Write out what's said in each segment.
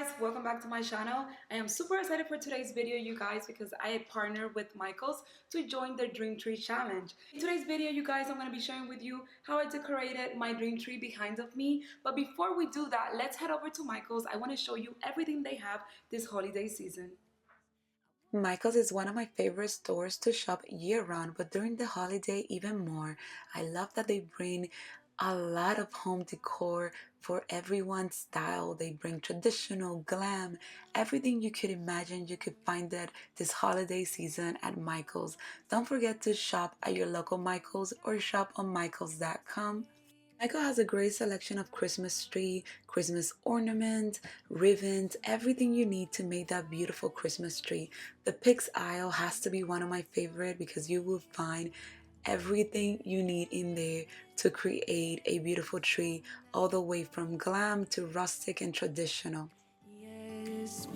guys, welcome back to my channel. I am super excited for today's video, you guys, because I had partnered with Michaels to join their Dream Tree Challenge. In today's video, you guys, I'm going to be sharing with you how I decorated my dream tree behind of me. But before we do that, let's head over to Michaels. I want to show you everything they have this holiday season. Michaels is one of my favorite stores to shop year-round, but during the holiday even more. I love that they bring a lot of home decor for everyone's style. They bring traditional, glam, everything you could imagine. You could find that this holiday season at Michaels. Don't forget to shop at your local Michaels or shop on michaels.com. Michael has a great selection of Christmas tree, Christmas ornaments, ribbons, everything you need to make that beautiful Christmas tree. The Picks aisle has to be one of my favorite because you will find everything you need in there to create a beautiful tree, all the way from glam to rustic and traditional. Yes,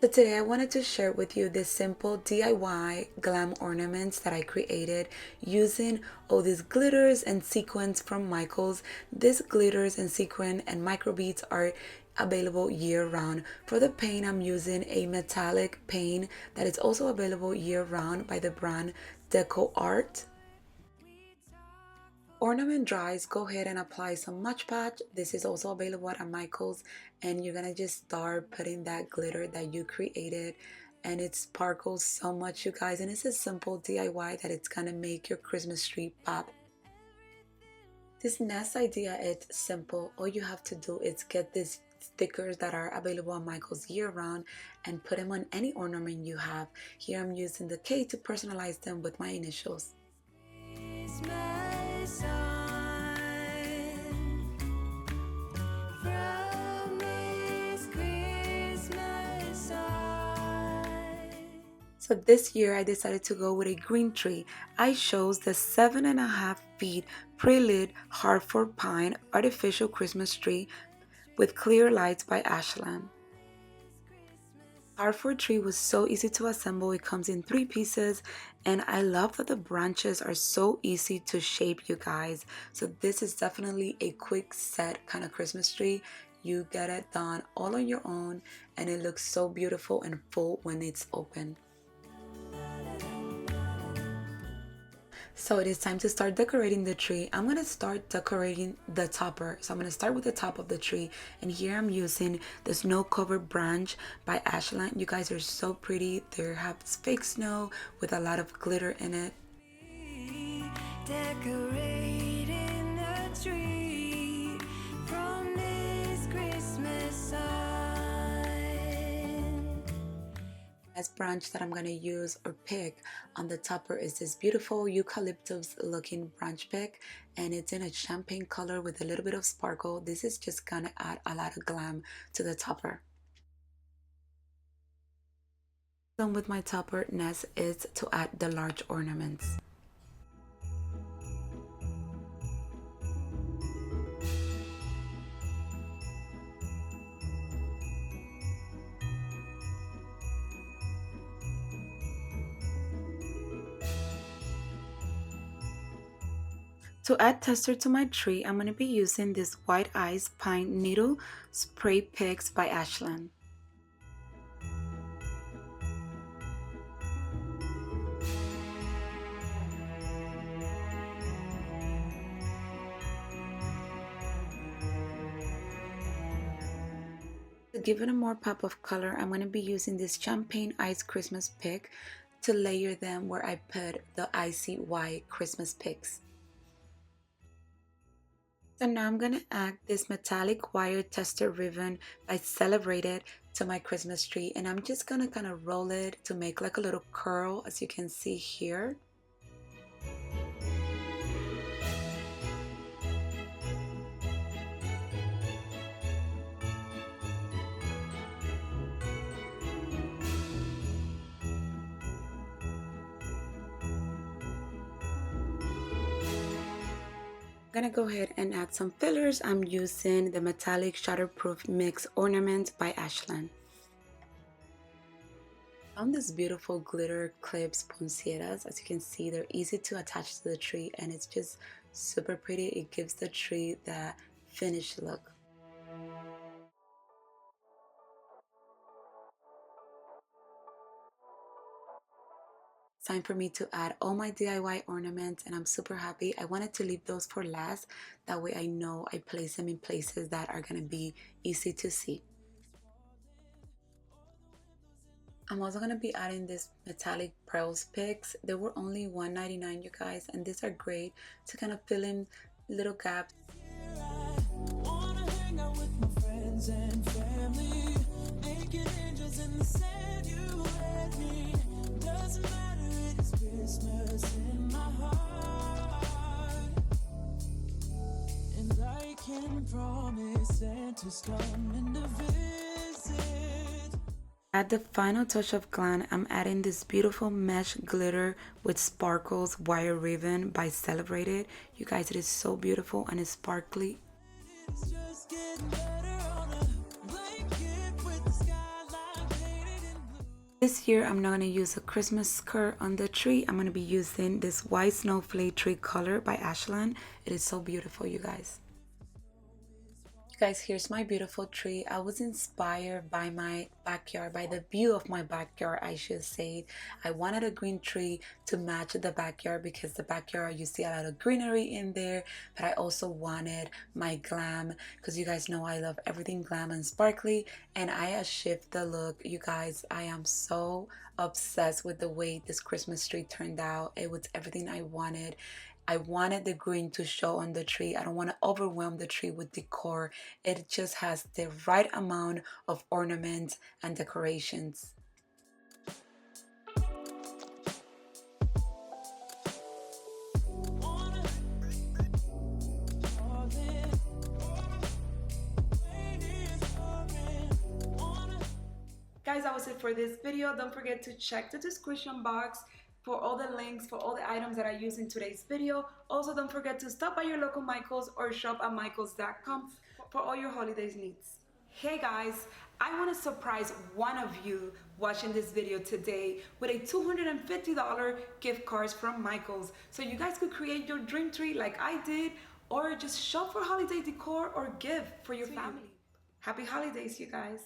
so today I wanted to share with you this simple DIY glam ornaments that I created using all these glitters and sequins from Michaels. These glitters and sequin and micro beads are available year-round. For the paint, I'm using a metallic paint that is also available year-round by the brand Decor. Ornament dries, go ahead and apply some Much Patch. This is also available at Michaels, and you're gonna just start putting that glitter that you created, and it sparkles so much, you guys, and it's a simple DIY that it's gonna make your Christmas tree pop. This next idea is simple. All you have to do is get these stickers that are available at Michaels year-round and put them on any ornament you have. Here I'm using the K to personalize them with my initials. So this year I decided to go with a green tree. I chose the 7.5 feet pre-lit Hartford Pine artificial Christmas tree with clear lights by Ashland. Hartford tree was so easy to assemble. It comes in 3 pieces, and I love that the branches are so easy to shape, you guys. So this is definitely a quick set kind of Christmas tree. You get it done all on your own, and it looks so beautiful and full when it's open. So it is time to start decorating the tree. I'm going to start decorating the topper. So I'm going to start with the top of the tree. And here I'm using the snow covered branch by Ashland. You guys are so pretty. They have fake snow with a lot of glitter in it. Decorating the tree from this Christmas side. Next branch that I'm going to use or pick on the topper is this beautiful eucalyptus looking branch pick, and it's in a champagne color with a little bit of sparkle. This is just going to add a lot of glam to the topper. Done with my topper, next is to add the large ornaments. To add texture to my tree, I'm going to be using this White Ice Pine Needle Spray Picks by Ashland. To give it a more pop of color, I'm going to be using this Champagne Ice Christmas Pick to layer them where I put the icy white Christmas picks. So now I'm going to add this metallic wire tester ribbon I celebrated to my Christmas tree, and I'm just going to kind of roll it to make like a little curl, as you can see here. gonna go ahead and add some fillers. I'm using the metallic shatterproof mix Ornament by Ashland. Found this beautiful glitter clips poncieras. As you can see, they're easy to attach to the tree and it's just super pretty. It gives the tree that finished look. Time for me to add all my DIY ornaments and I'm super happy. I wanted to leave those for last. That way I know I place them in places that are gonna be easy to see. I'm also going to be adding this metallic pearls picks. They were only $1.99, you guys, and these are great to kind of fill in little gaps. And I can promise Santa's coming to visit. At the final touch of Glam, I'm adding this beautiful mesh glitter with sparkles wire ribbon by Celebrated. You guys, it is so beautiful and it's sparkly. This year, I'm not going to use a Christmas skirt on the tree. I'm going to be using this white snowflake tree color by Ashland. It is so beautiful, you guys. Guys, here's my beautiful tree. I was inspired by my backyard, by the view of my backyard, I should say. I wanted a green tree to match the backyard because the backyard, you see a lot of greenery in there, but I also wanted my glam because you guys know I love everything glam and sparkly, and I shift the look. You guys, I am so obsessed with the way this Christmas tree turned out. It was everything I wanted. I wanted the green to show on the tree. I don't want to overwhelm the tree with decor. It just has the right amount of ornaments and decorations. Guys, that was it for this video. Don't forget to check the description box for all the links for all the items that I use in today's video. Also, don't forget to stop by your local Michaels or shop at michaels.com for all your holidays needs. Hey guys, I want to surprise one of you watching this video today with a $250 gift cards from Michaels, so you guys could create your dream tree like I did, or just shop for holiday decor or gift for your family. Happy holidays, you guys.